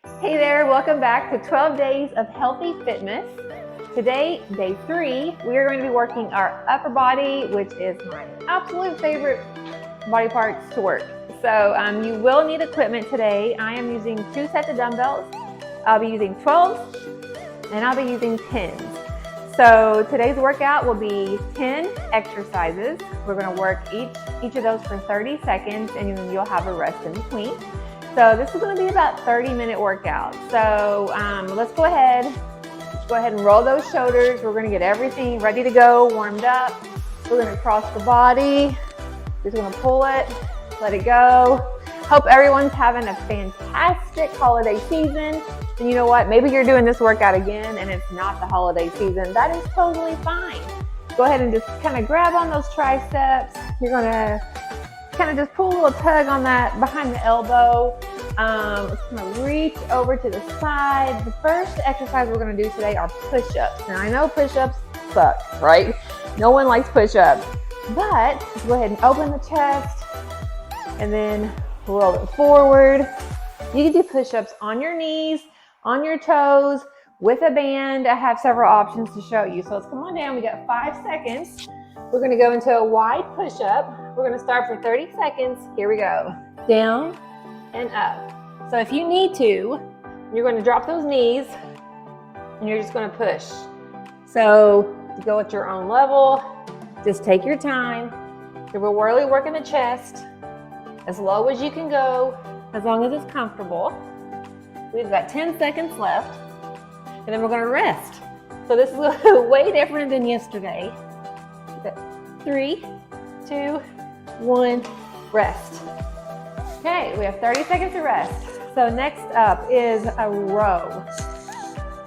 Hey there, welcome back to 12 Days of Healthy Fitness. Today, day 3, we are going to be working our upper body, which is my absolute favorite body parts to work. So you will need equipment today. I am using 2 sets of dumbbells. I'll be using 12s and I'll be using 10s. So today's workout will be 10 exercises. We're going to work each of those for 30 seconds and then you'll have a rest in between. So this is going to be about 30-minute workout. So let's go ahead and roll those shoulders. We're going to get everything ready to go, warmed up. We're going to cross the body. Just going to pull it, let it go. Hope everyone's having a fantastic holiday season. And you know what? Maybe you're doing this workout again and it's not the holiday season. That is totally fine. Go ahead and just kind of grab on those triceps. You're going to kind of just pull a little tug on that behind the elbow. Let's kind of reach over to the side. The first exercise we're going to do today are push-ups. Now I know push-ups suck, right? No one likes push-ups, but let's go ahead and open the chest and then roll it forward. You can do push-ups on your knees, on your toes, with a band. I have several options to show you. So let's come on down. We got 5 seconds. We're going to go into a wide push-up. We're going to start for 30 seconds. Here we go. Down and up. So if you need to, you're going to drop those knees and you're just going to push. So to go at your own level, just take your time. We're really working the chest as low as you can go, as long as it's comfortable. We've got 10 seconds left and then we're going to rest. So this is way different than yesterday. 3, 2, 1, rest. Okay, we have 30 seconds to rest. So next up is a row.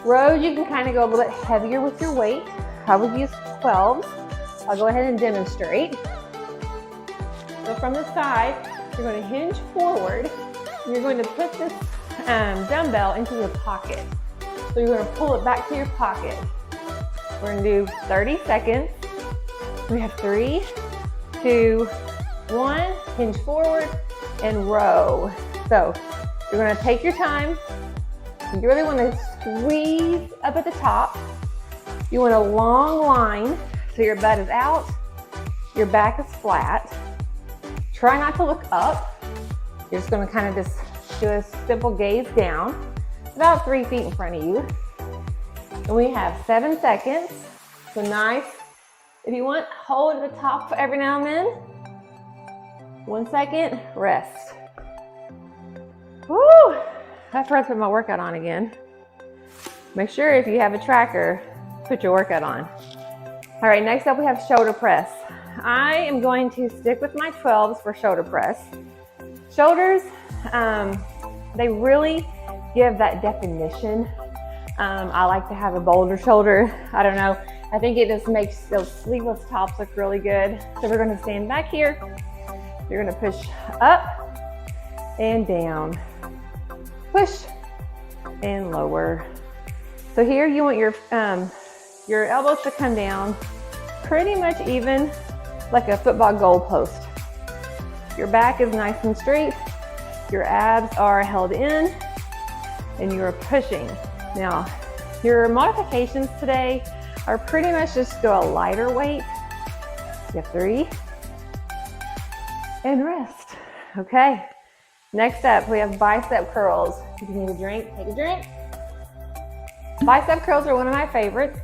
Rows, you can kind of go a little bit heavier with your weight. I would use 12s. I'll go ahead and demonstrate. So from the side, you're going to hinge forward. You're going to put this dumbbell into your pocket. So you're going to pull it back to your pocket. We're going to do 30 seconds. We have 3, 2, 1, hinge forward and row. So you're going to take your time. You really want to squeeze up at the top. You want a long line so your butt is out, your back is flat. Try not to look up. You're just going to kind of just do a simple gaze down, about 3 feet in front of you. And we have 7 seconds. So nice. If you want, hold at the top every now and then. 1 second, rest. Woo! I forgot to put my workout on again. Make sure if you have a tracker, put your workout on. All right, next up we have shoulder press. I am going to stick with my 12s for shoulder press. Shoulders, they really give that definition. I like to have a bolder shoulder. I don't know. I think it just makes those sleeveless tops look really good. So we're going to stand back here. You're going to push up and down. Push and lower. So here you want your elbows to come down pretty much even like a football goal post. Your back is nice and straight. Your abs are held in and you're pushing. Now, your modifications today are pretty much just go a lighter weight. You have 3 and rest. Okay. Next up, we have bicep curls. If you need a drink, take a drink. Bicep curls are one of my favorites.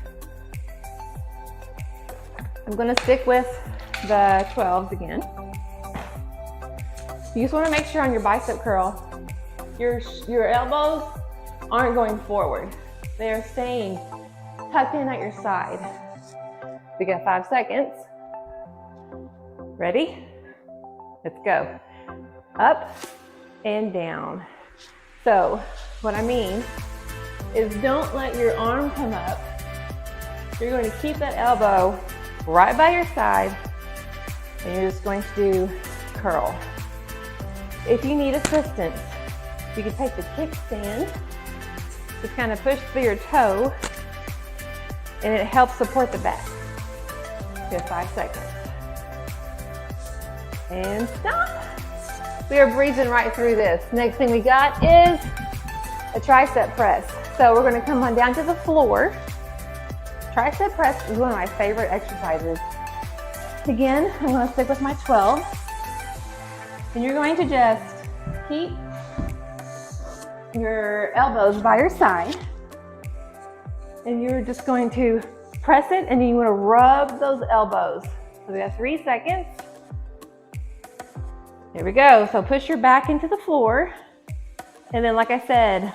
I'm going to stick with the 12s again. You just want to make sure on your bicep curl, your elbows aren't going forward. They are staying tucked in at your side. We got 5 seconds. Ready? Let's go. Up and down. So what I mean is don't let your arm come up. You're going to keep that elbow right by your side and you're just going to do curl. If you need assistance, you can take the kickstand, just kind of push through your toe and it helps support the back. Just 5 seconds. And stop. We are breezing right through this. Next thing we got is a tricep press. So we're gonna come on down to the floor. Tricep press is one of my favorite exercises. Again, I'm gonna stick with my 12. And you're going to just keep your elbows by your side. And you're just going to press it, and you wanna rub those elbows. So we have 3 seconds. There we go. So push your back into the floor. And then, like I said,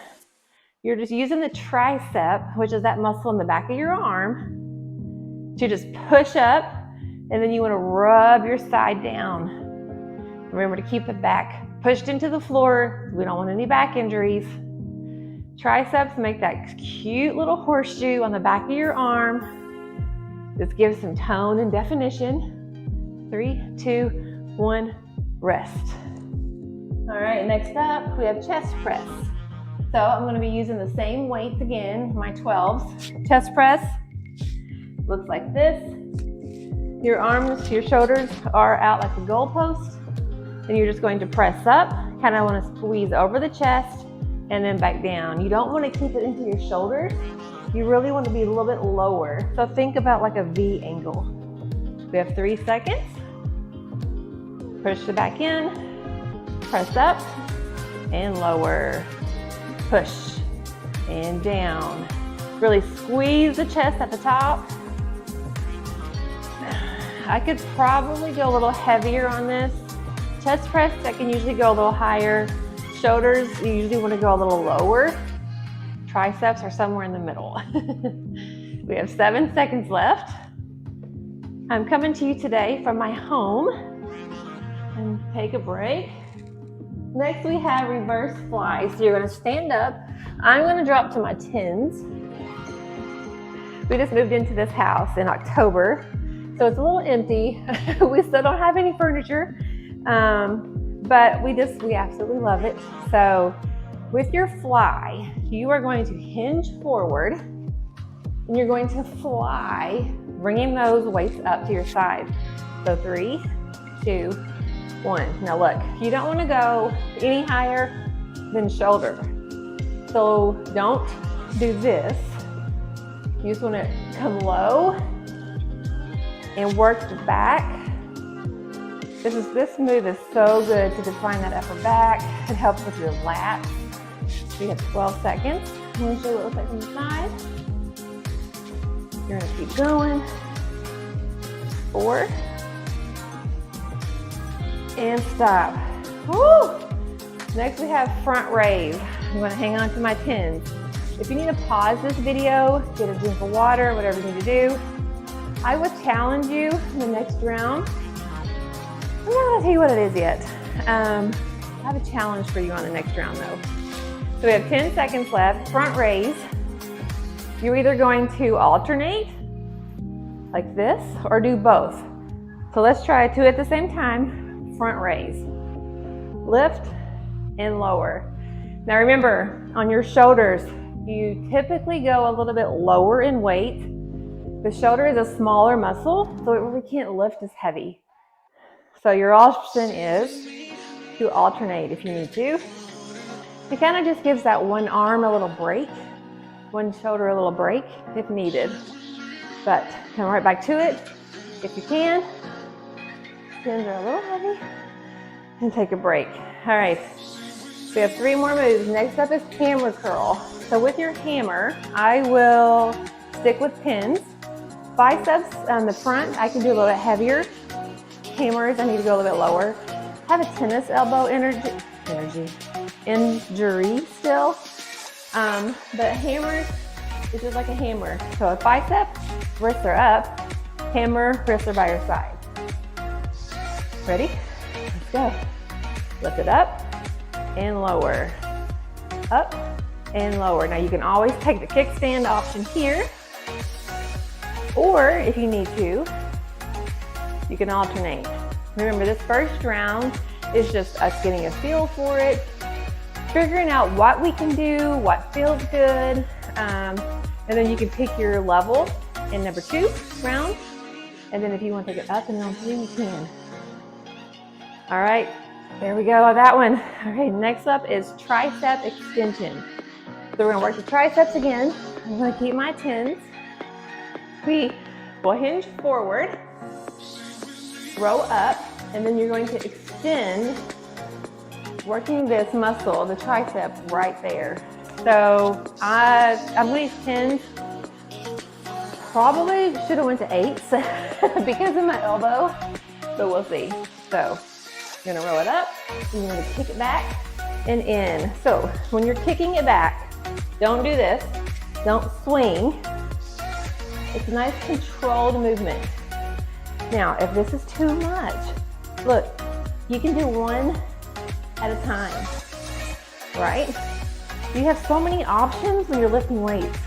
you're just using the tricep, which is that muscle in the back of your arm, to just push up, and then you want to rub your side down. Remember to keep the back pushed into the floor. We don't want any back injuries. Triceps make that cute little horseshoe on the back of your arm. This gives some tone and definition. 3, 2, 1, rest. All right, next up, we have chest press. So I'm going to be using the same weights again, my 12s. Chest press looks like this. Your arms, your shoulders are out like a goalpost, and you're just going to press up. Kind of want to squeeze over the chest and then back down. You don't want to keep it into your shoulders. You really want to be a little bit lower. So think about like a V angle. We have 3 seconds. Push it back in, press up and lower, push and down. Really squeeze the chest at the top. I could probably go a little heavier on this. Chest press, I can usually go a little higher. Shoulders, you usually want to go a little lower. Triceps are somewhere in the middle. We have 7 seconds left. I'm coming to you today from my home. And take a break. Next we have reverse fly. So you're gonna stand up. I'm gonna drop to my 10s. We just moved into this house in October, so it's a little empty. We still don't have any furniture, but we absolutely love it. So with your fly, you are going to hinge forward, and you're going to fly, bringing those weights up to your side. So 3, 2, 1. Now look, you don't want to go any higher than shoulder. So don't do this. You just want to come low and work the back. This move is so good to define that upper back. It helps with your lats. We have 12 seconds. I'm going to show you what it looks like from the side. You're going to keep going. 4. And stop. Woo! Next we have front raise. I'm going to hang on to my 10s. If you need to pause this video, get a drink of water, whatever you need to do, I would challenge you in the next round. I'm not going to tell you what it is yet. I have a challenge for you on the next round though. So we have 10 seconds left. Front raise. You're either going to alternate like this or do both. So let's try 2 at the same time. Front raise, lift and lower. Now remember, on your shoulders, you typically go a little bit lower in weight. The shoulder is a smaller muscle, so it really can't lift as heavy. So your option is to alternate if you need to. It kind of just gives that one arm a little break, one shoulder a little break if needed. But come right back to it if you can. Shins are a little heavy, and take a break. All right, we have 3 more moves. Next up is hammer curl. So with your hammer, I will stick with pins. Biceps on the front, I can do a little bit heavier. Hammers, I need to go a little bit lower. I have a tennis elbow injury still, but hammers, it's just like a hammer. So a bicep, wrists are up, hammer, wrists are by your side. Ready? Let's go. Lift it up and lower. Up and lower. Now you can always take the kickstand option here, or if you need to, you can alternate. Remember, this first round is just us getting a feel for it, figuring out what we can do, what feels good, and then you can pick your level in number 2 round, and then if you want to take it up in round 3, you can. All right, there we go, that one. All right, next up is tricep extension. So we're gonna work the triceps again. I'm gonna keep my 10s. We will hinge forward, row up, and then you're going to extend, working this muscle, the tricep, right there. So I'm going to use 10s. Probably should have went to 8s because of my elbow, but we'll see. So you're gonna roll it up, you're gonna kick it back and in. So when you're kicking it back, don't do this, don't swing. It's a nice controlled movement. Now, if this is too much, look, you can do one at a time, right? You have so many options when you're lifting weights.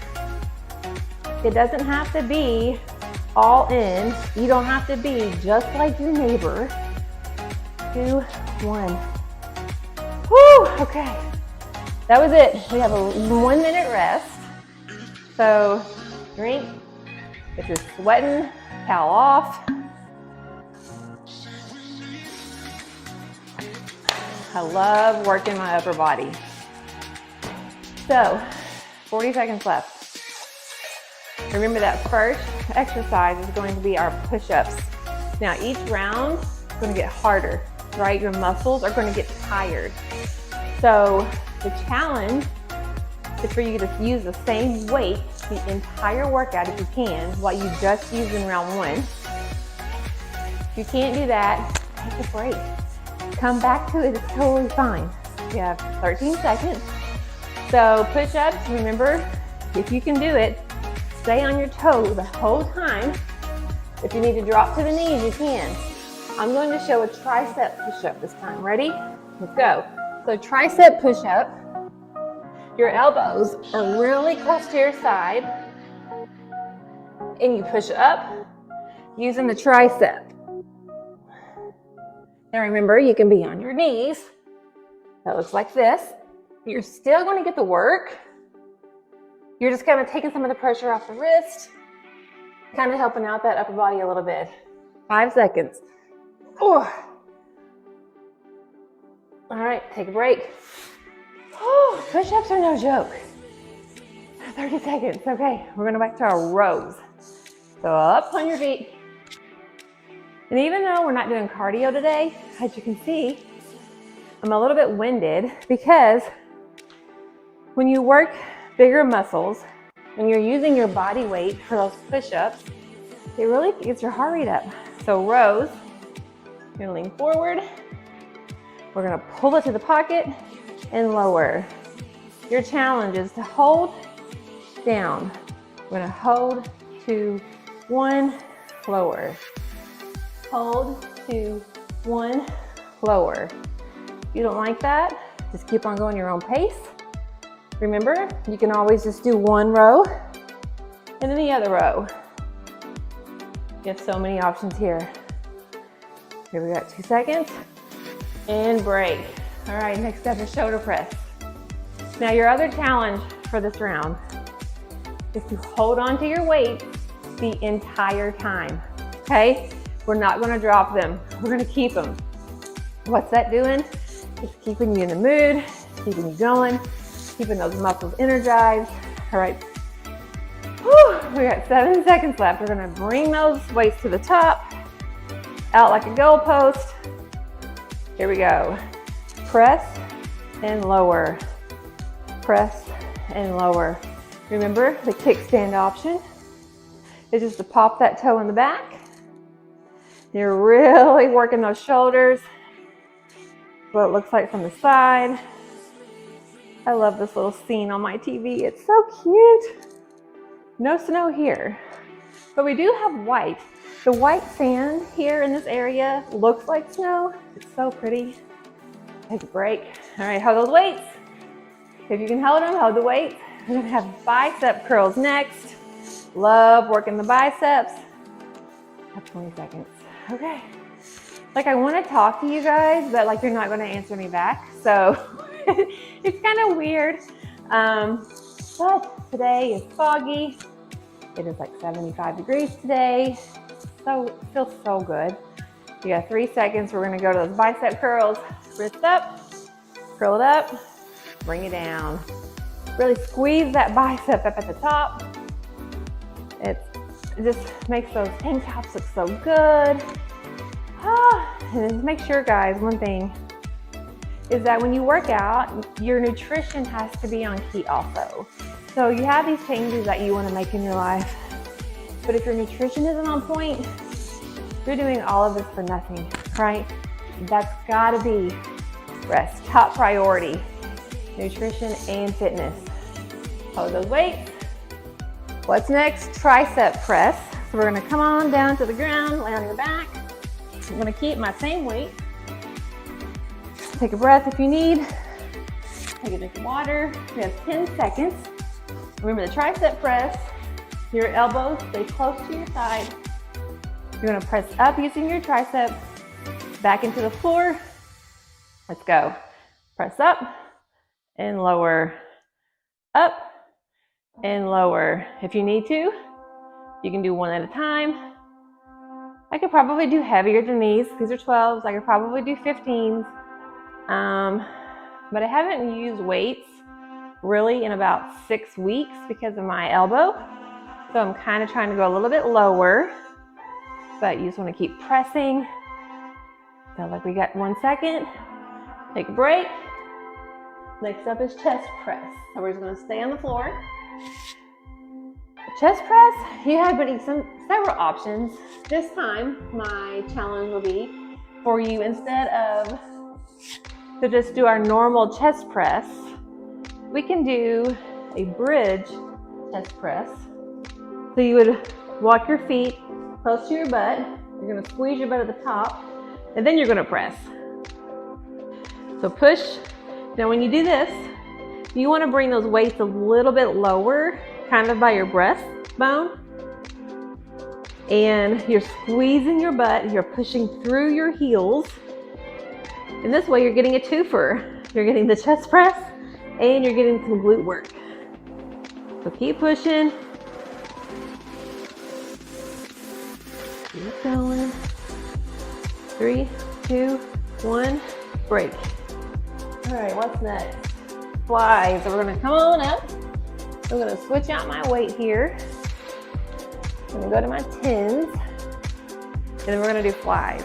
It doesn't have to be all in. You don't have to be just like your neighbor. 2, 1. Whew, okay. That was it. We have a 1 minute rest. So drink. If you're sweating, towel off. I love working my upper body. So 40 seconds left. Remember that first exercise is going to be our push-ups. Now each round is going to get harder, right? Your muscles are going to get tired. So the challenge is for you to use the same weight the entire workout if you can, what you just used in round 1. If you can't do that, take a break. Come back to it, it's totally fine. You have 13 seconds. So push-ups, remember, if you can do it, stay on your toes the whole time. If you need to drop to the knees, you can. I'm going to show a tricep push-up this time. Ready? Let's go. So tricep push-up, your elbows are really close to your side, and you push up using the tricep. Now remember, you can be on your knees. That looks like this. You're still going to get the work. You're just kind of taking some of the pressure off the wrist, kind of helping out that upper body a little bit. 5 seconds. Oh. All right, take a break. Oh, push-ups are no joke. 30 seconds, okay. We're gonna back to our rows. So up on your feet. And even though we're not doing cardio today, as you can see, I'm a little bit winded because when you work bigger muscles, when you're using your body weight for those push-ups, it really gets your heart rate up. So rows, you're gonna lean forward. We're gonna pull it to the pocket and lower. Your challenge is to hold down. We're gonna hold, 2, 1, lower. Hold, 2, 1, lower. If you don't like that, just keep on going your own pace. Remember, you can always just do one row and then the other row. You have so many options here. Here we got 2 seconds and break. All right, next up is shoulder press. Now your other challenge for this round is to hold on to your weight the entire time, okay? We're not gonna drop them, we're gonna keep them. What's that doing? It's keeping you in the mood, keeping you going, keeping those muscles energized. All right, whew, we got 7 seconds left. We're gonna bring those weights to the top, out like a goalpost. Here we go. Press and lower. Press and lower. Remember, the kickstand option is just to pop that toe in the back. You're really working those shoulders. What it looks like from the side. I love this little scene on my TV. It's so cute. No snow here, but we do have white. The white sand here in this area looks like snow. It's so pretty. Take a break. All right, hold those weights. If you can hold them, hold the weights. We're gonna have bicep curls next. Love working the biceps. Have 20 seconds. Okay. Like I want to talk to you guys, but like you're not going to answer me back. So it's kind of weird. But today is foggy. It is like 75 degrees today. So it feels so good. You got 3 seconds. We're going to go to those bicep curls. Wrist up, curl it up, bring it down. Really squeeze that bicep up at the top. It just makes those tank tops look so good. And just make sure, guys, one thing is that when you work out, your nutrition has to be on key also. So you have these changes that you want to make in your life, but if your nutrition isn't on point, you're doing all of this for nothing, right? That's gotta be rest, top priority, nutrition and fitness. Hold those weights. What's next? Tricep press. So we're gonna come on down to the ground, lay on your back. I'm gonna keep my same weight. Take a breath if you need. Take a drink of water. We have 10 seconds. Remember the tricep press. Your elbows stay close to your side. You're gonna press up using your tricep, back into the floor. Let's go. Press up and lower, up and lower. If you need to, you can do one at a time. I could probably do heavier than these. These are 12s. I could probably do 15s. But I haven't used weights really in about 6 weeks because of my elbow. So I'm kind of trying to go a little bit lower, but you just want to keep pressing. Feel like we got 1 second. Take a break. Next up is chest press. So we're just going to stay on the floor. Chest press, you have several options. This time, my challenge will be for you, instead of to just do our normal chest press, we can do a bridge chest press. So you would walk your feet close to your butt. You're going to squeeze your butt at the top, and then you're going to press. So push. Now when you do this, you want to bring those weights a little bit lower, kind of by your breastbone. And you're squeezing your butt, you're pushing through your heels. And this way you're getting a twofer. You're getting the chest press and you're getting some glute work. So keep pushing. Keep going. 3, 2, 1, break. All right, what's next? Flies. So we're gonna come on up. I'm gonna switch out my weight here. I'm gonna go to my 10s, and then we're gonna do flies.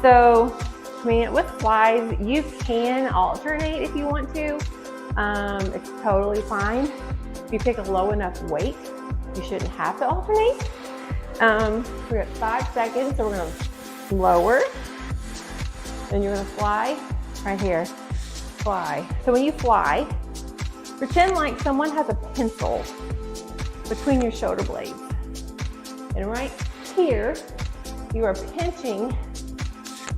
So, I mean, with flies, you can alternate if you want to. It's totally fine. If you pick a low enough weight, you shouldn't have to alternate. We're at 5 seconds, so we're gonna lower, and you're gonna fly right here. Fly. So when you fly, pretend like someone has a pencil between your shoulder blades. And right here, you are pinching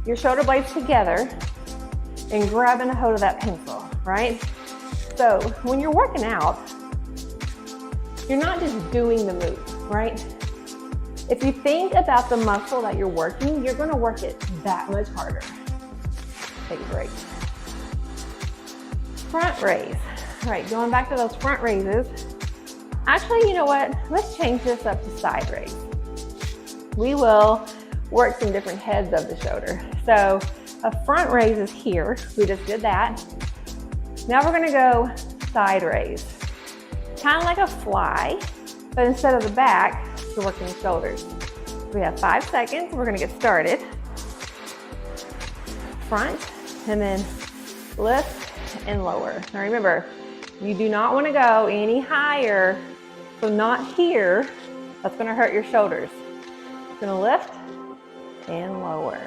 your shoulder blades together and grabbing a hold of that pencil, right? So when you're working out, you're not just doing the move, right? If you think about the muscle that you're working, you're gonna work it that much harder. Take a break. Front raise. All right, going back to those front raises. Actually, you know what? Let's change this up to side raise. We will work some different heads of the shoulder. So a front raise is here. We just did that. Now we're gonna go side raise. Kind of like a fly, but instead of the back, we're working the shoulders. We have 5 seconds. We're gonna get started. Front, and then lift and lower. Now remember, you do not want to go any higher, so not here. That's going to hurt your shoulders. It's going to lift and lower.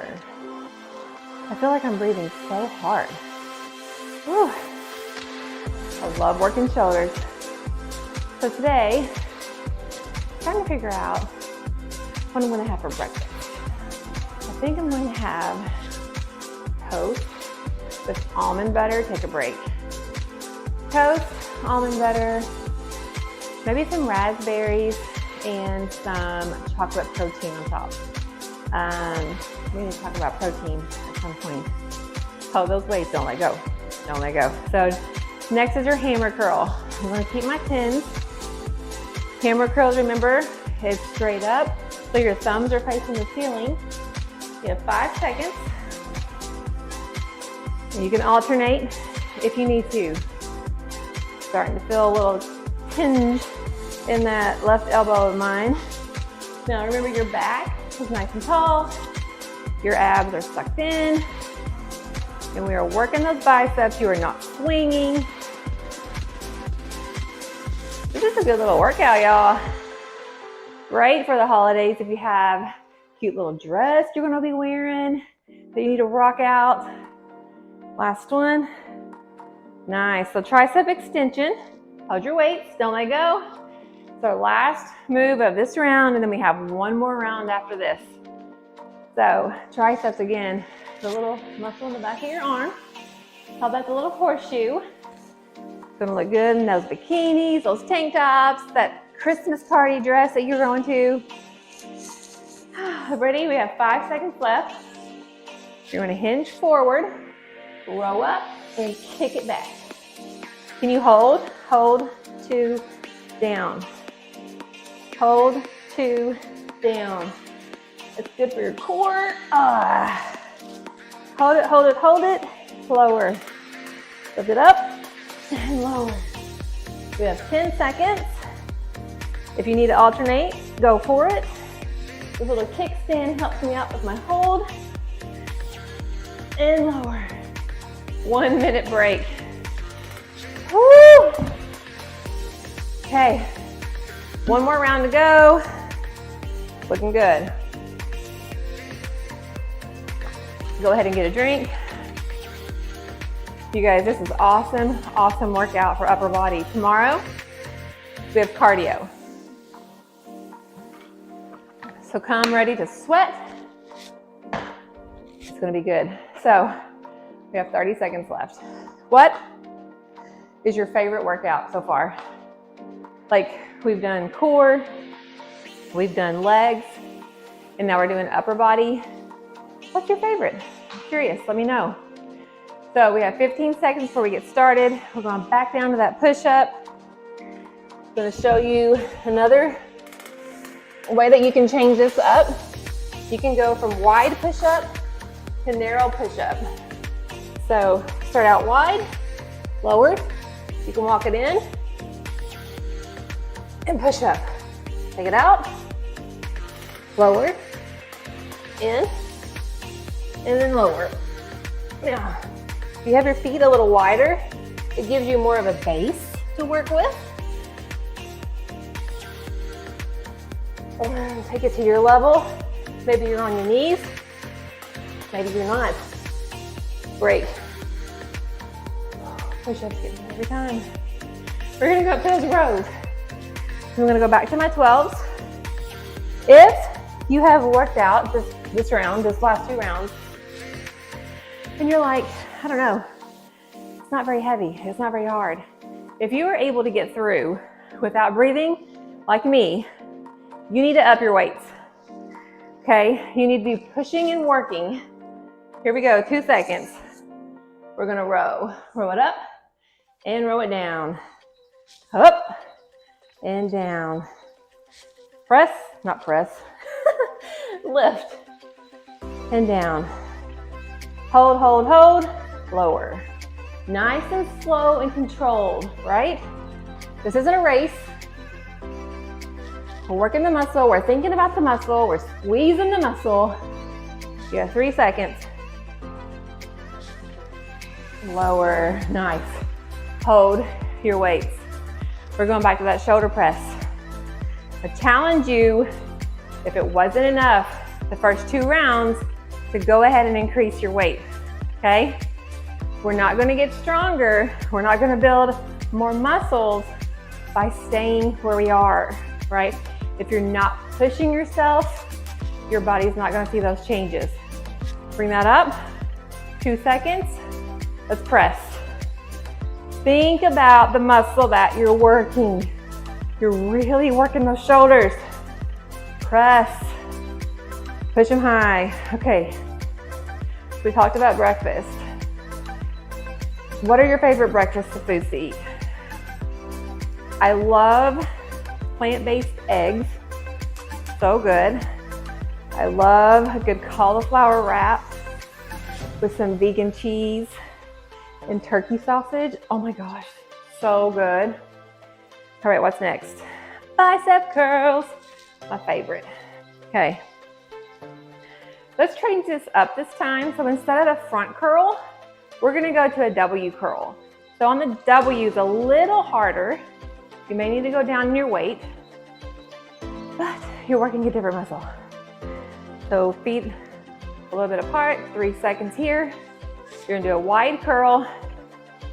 I feel like I'm breathing so hard. Whew. I love working shoulders. So today, I'm trying to figure out what I'm going to have for breakfast. I think I'm going to have toast with almond butter. Take a break. Toast, almond butter, maybe some raspberries, and some chocolate protein on top. We need to talk about protein at some point. Oh, those weights, don't let go. Don't let go. So next is your hammer curl. I'm going to keep my 10s. Hammer curls, remember, is straight up, so your thumbs are facing the ceiling. You have 5 seconds. You can alternate if you need to. Starting to feel a little tinge in that left elbow of mine. Now remember, your back is nice and tall. Your abs are sucked in. And we are working those biceps. You are not swinging. This is a good little workout, y'all. Great for the holidays if you have a cute little dress you're gonna be wearing that you need to rock out. Last one. Nice. So tricep extension. Hold your weights, don't let go. So last move of this round, and then we have one more round after this. So triceps again, the little muscle in the back of your arm. How about the little horseshoe? It's gonna look good in those bikinis, those tank tops, that Christmas party dress that you're going to. Ready? We have 5 seconds left. You're gonna hinge forward, row up, and kick it back. Can you hold? Hold, 2, down. Hold, 2, down. It's good for your core. Hold it, hold it, hold it. Lower. Lift it up and lower. We have 10 seconds. If you need to alternate, go for it. This little kickstand helps me out with my hold. And lower. 1 minute break. Woo! Okay, one more round to go. Looking good. Go ahead and get a drink. You guys, this is awesome, awesome workout for upper body. Tomorrow, we have cardio. So come ready to sweat. It's gonna be good. So we have 30 seconds left. What is your favorite workout so far? Like, we've done core, we've done legs, and now we're doing upper body. What's your favorite? I'm curious, let me know. So we have 15 seconds before we get started. We're going back down to that push-up. I'm gonna show you another way that you can change this up. You can go from wide push-up to narrow push-up. So start out wide, lower. You can walk it in and push up. Take it out, lower, in, and then lower. Now, if you have your feet a little wider, it gives you more of a base to work with. And take it to your level. Maybe you're on your knees, maybe you're not. Great. Push-ups get me every time. We're gonna go up to those rows. I'm gonna go back to my 12s. If you have worked out this round, this last 2 rounds, and you're like, I don't know, it's not very heavy, it's not very hard. If you are able to get through without breathing, like me, you need to up your weights, okay? You need to be pushing and working. Here we go, 2 seconds. We're gonna row it up and row it down. Up and down. Press, not press, lift and down. Hold, hold, hold, lower. Nice and slow and controlled, right? This isn't a race. We're working the muscle, we're thinking about the muscle, we're squeezing the muscle. You have 3 seconds. Lower, nice. Hold your weights. We're going back to that shoulder press. I challenge you, if it wasn't enough the first 2 rounds, to go ahead and increase your weight, okay? We're not gonna get stronger, we're not gonna build more muscles by staying where we are, right? If you're not pushing yourself, your body's not gonna see those changes. Bring that up, 2 seconds, let's press. Think about the muscle that you're working. You're really working those shoulders. Press, push them high. Okay, we talked about breakfast. What are your favorite breakfast foods to eat? I love plant-based eggs, so good. I love a good cauliflower wrap with some vegan cheese and turkey sausage. Oh my gosh, so good. All right, what's next? Bicep curls, my favorite. Okay. Let's change this up this time. So instead of the front curl, we're gonna go to a W curl. So on the W is a little harder. You may need to go down in your weight, but you're working a different muscle. So feet a little bit apart, 3 seconds here. You're gonna do a wide curl.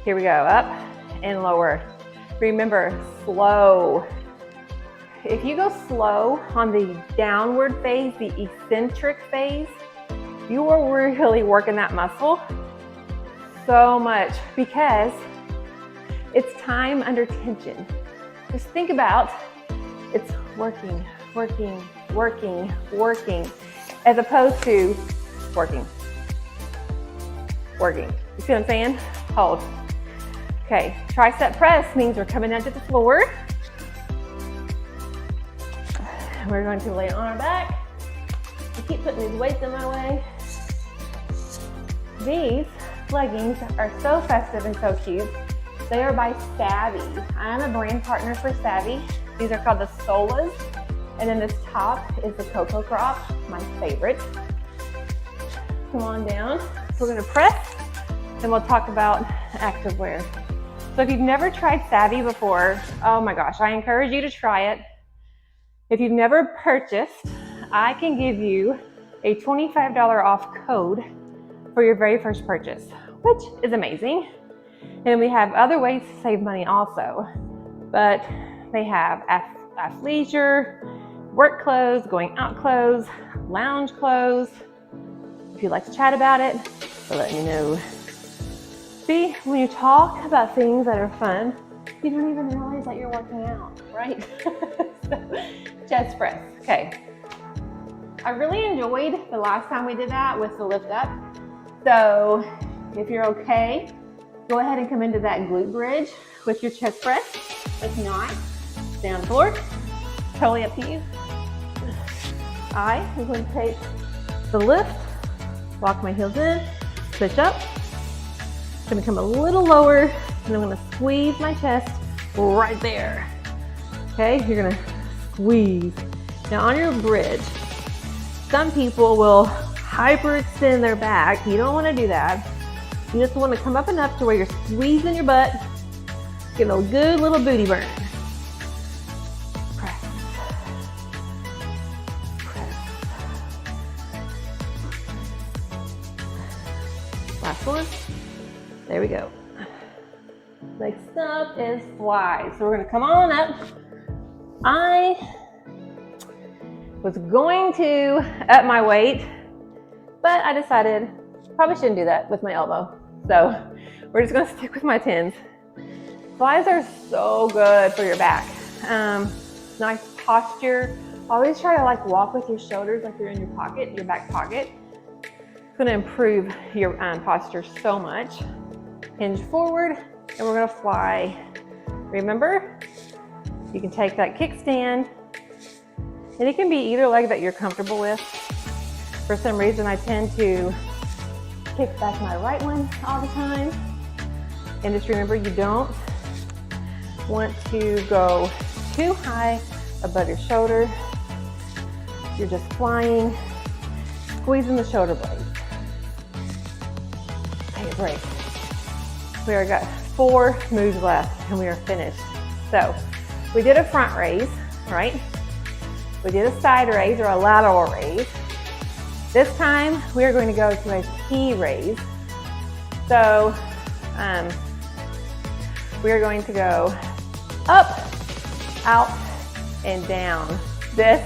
Here we go, up and lower. Remember, slow. If you go slow on the downward phase, the eccentric phase, you are really working that muscle so much because it's time under tension. Just think about it's working, working, working, working, as opposed to working, working. You see what I'm saying? Hold. Okay, tricep press means we're coming down to the floor. We're going to lay on our back. I keep putting these weights in my way. These leggings are so festive and so cute. They are by Savvy. I'm a brand partner for Savvy. These are called the Solas. And then this top is the Cocoa Crop, my favorite. Come on down. We're gonna press, and we'll talk about activewear. So if you've never tried Savvy before, oh my gosh, I encourage you to try it. If you've never purchased, I can give you a $25 off code for your very first purchase, which is amazing. And we have other ways to save money also, but they have athleisure, work clothes, going out clothes, lounge clothes. If you'd like to chat about it, let me know. See, when you talk about things that are fun, you don't even realize that you're working out, right? So, chest press, okay. I really enjoyed the last time we did that with the lift up. So if you're okay, go ahead and come into that glute bridge with your chest press. If not, stay on the floor. Totally up to you. I am going to take the lift, walk my heels in, push up. I'm going to come a little lower, and I'm going to squeeze my chest right there. Okay, you're going to squeeze. Now on your bridge, some people will hyperextend their back. You don't want to do that. You just want to come up enough to where you're squeezing your butt, getting a good little booty burn. Press. Press. Last one. There we go. Next up is fly. So we're going to come on up. I was going to up my weight, but I decided probably shouldn't do that with my elbow. So we're just gonna stick with my 10s. Flies are so good for your back. Nice posture. Always try to like walk with your shoulders like you're in your pocket, your back pocket. It's gonna improve your posture so much. Hinge forward, and we're gonna fly. Remember, you can take that kickstand, and it can be either leg that you're comfortable with. For some reason, I tend to kick back my right one all the time. And just remember, you don't want to go too high above your shoulder. You're just flying, squeezing the shoulder blades. Take a break. We are got 4 moves left, and we are finished. So we did a front raise, right? We did a side raise or a lateral raise. This time we are going to go to a T raise. So we are going to go up, out, and down. This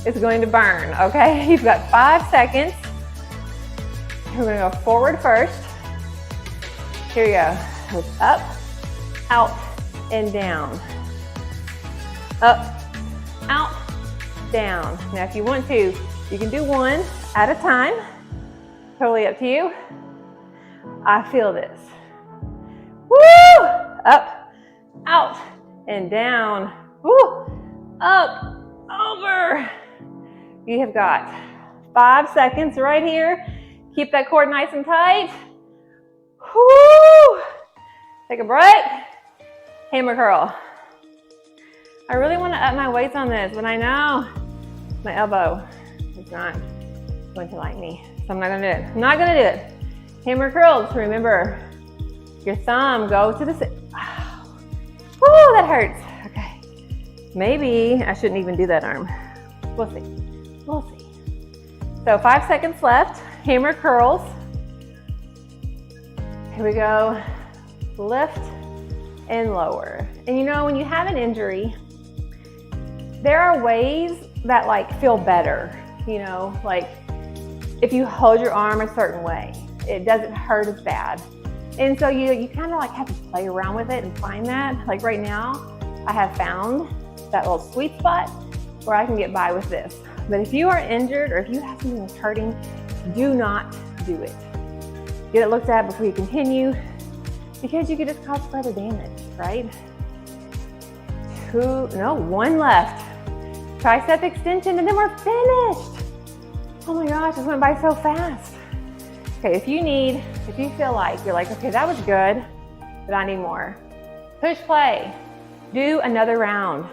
is going to burn, okay? You've got 5 seconds. We're going to go forward first. Here we go. With up, out, and down. Up, out, down. Now if you want to, you can do one at a time. Totally up to you. I feel this. Woo! Up, out, and down. Woo! Up, over. You have got 5 seconds right here. Keep that core nice and tight. Woo! Take a breath. Hammer curl. I really want to up my weights on this, but I know my elbow is not going to like me. So I'm not gonna do it. I'm not gonna do it. Hammer curls, remember, your thumb goes to the side. Woo, that hurts. Okay. Maybe I shouldn't even do that arm. We'll see. We'll see. So 5 seconds left. Hammer curls. Here we go. Lift and lower. And you know, when you have an injury, there are ways that like feel better. You know, like if you hold your arm a certain way, it doesn't hurt as bad. And so you kind of like have to play around with it and find that. Like right now, I have found that little sweet spot where I can get by with this. But if you are injured or if you have something that's hurting, do not do it. Get it looked at before you continue, because you could just cause further damage, right? One left. Tricep extension, and then we're finished. Oh my gosh, this went by so fast. Okay, if you feel like you're like, okay, that was good, but I need more. Push play. Do another round.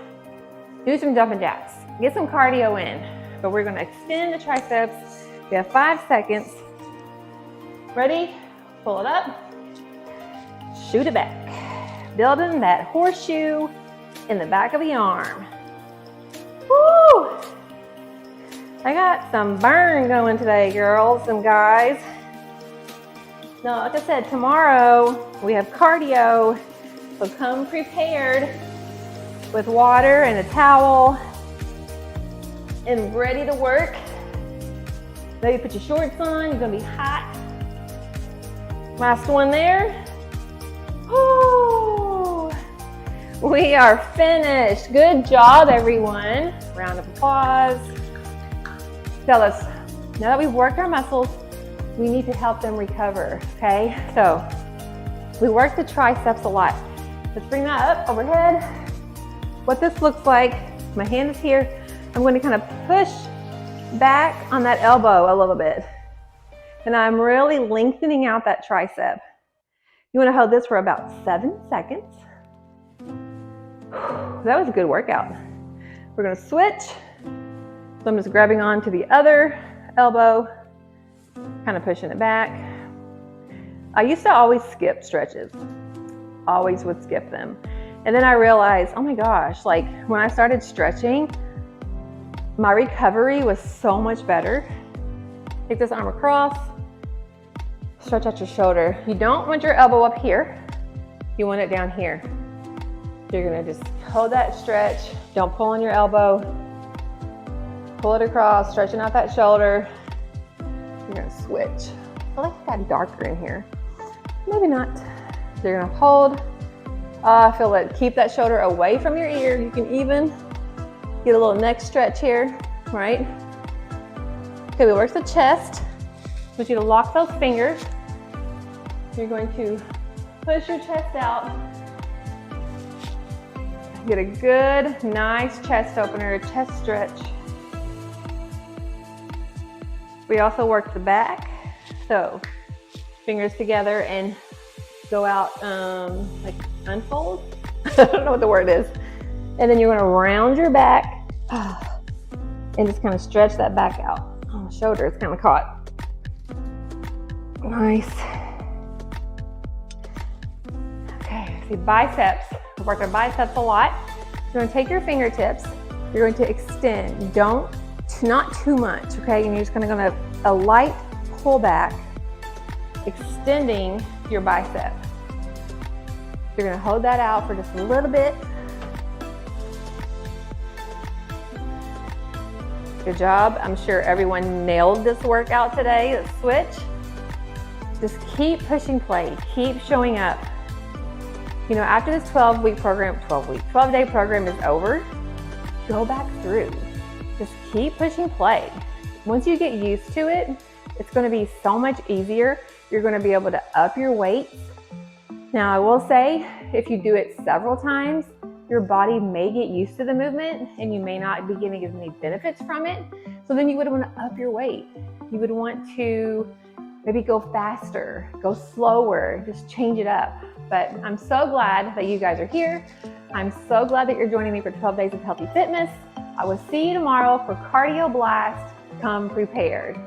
Do some jumping jacks. Get some cardio in. But we're gonna extend the triceps. We have 5 seconds. Ready? Pull it up. Shoot it back. Building that horseshoe in the back of the arm. Woo! I got some burn going today, girls and guys. Now, like I said, tomorrow we have cardio, so come prepared with water and a towel and ready to work. Maybe put your shorts on, you're gonna be hot. Last one there. Woo! We are finished. Good job, everyone. Round of applause. Fellas, now that we've worked our muscles, we need to help them recover, okay? So we work the triceps a lot. Let's bring that up overhead. What this looks like, my hand is here. I'm going to kind of push back on that elbow a little bit. And I'm really lengthening out that tricep. You want to hold this for about 7 seconds. That was a good workout. We're going to switch. So I'm just grabbing onto the other elbow, kind of pushing it back. I used to always skip stretches. Always would skip them. And then I realized, oh my gosh, like when I started stretching, my recovery was so much better. Take this arm across, stretch out your shoulder. You don't want your elbow up here. You want it down here. You're gonna just hold that stretch. Don't pull on your elbow. Pull it across, stretching out that shoulder. You're gonna switch. I feel like it got darker in here. Maybe not. You're gonna hold. Feel it. Keep that shoulder away from your ear. You can even get a little neck stretch here, right? Okay, we work the chest. I want you to lock those fingers. You're going to push your chest out. Get a good, nice chest opener, chest stretch. We also work the back. So fingers together and go out like unfold. I don't know what the word is. And then you're gonna round your back and just kind of stretch that back out. Oh, my shoulder is kind of caught. Nice. Okay, see biceps. We work our biceps a lot. You're gonna take your fingertips. You're going to extend. Not too much, okay? And you're just gonna a light pull back, extending your bicep. You're gonna hold that out for just a little bit. Good job. I'm sure everyone nailed this workout today. Let's switch. Just keep pushing play. Keep showing up. You know, after this 12-day program is over, go back through. Just keep pushing play. Once you get used to it, it's going to be so much easier. You're going to be able to up your weights. Now, I will say, if you do it several times, your body may get used to the movement and you may not be getting as many benefits from it. So then you would want to up your weight. You would want to maybe go faster, go slower, just change it up. But I'm so glad that you guys are here. I'm so glad that you're joining me for 12 days of Healthy Fitness. I will see you tomorrow for Cardio Blast. Come prepared.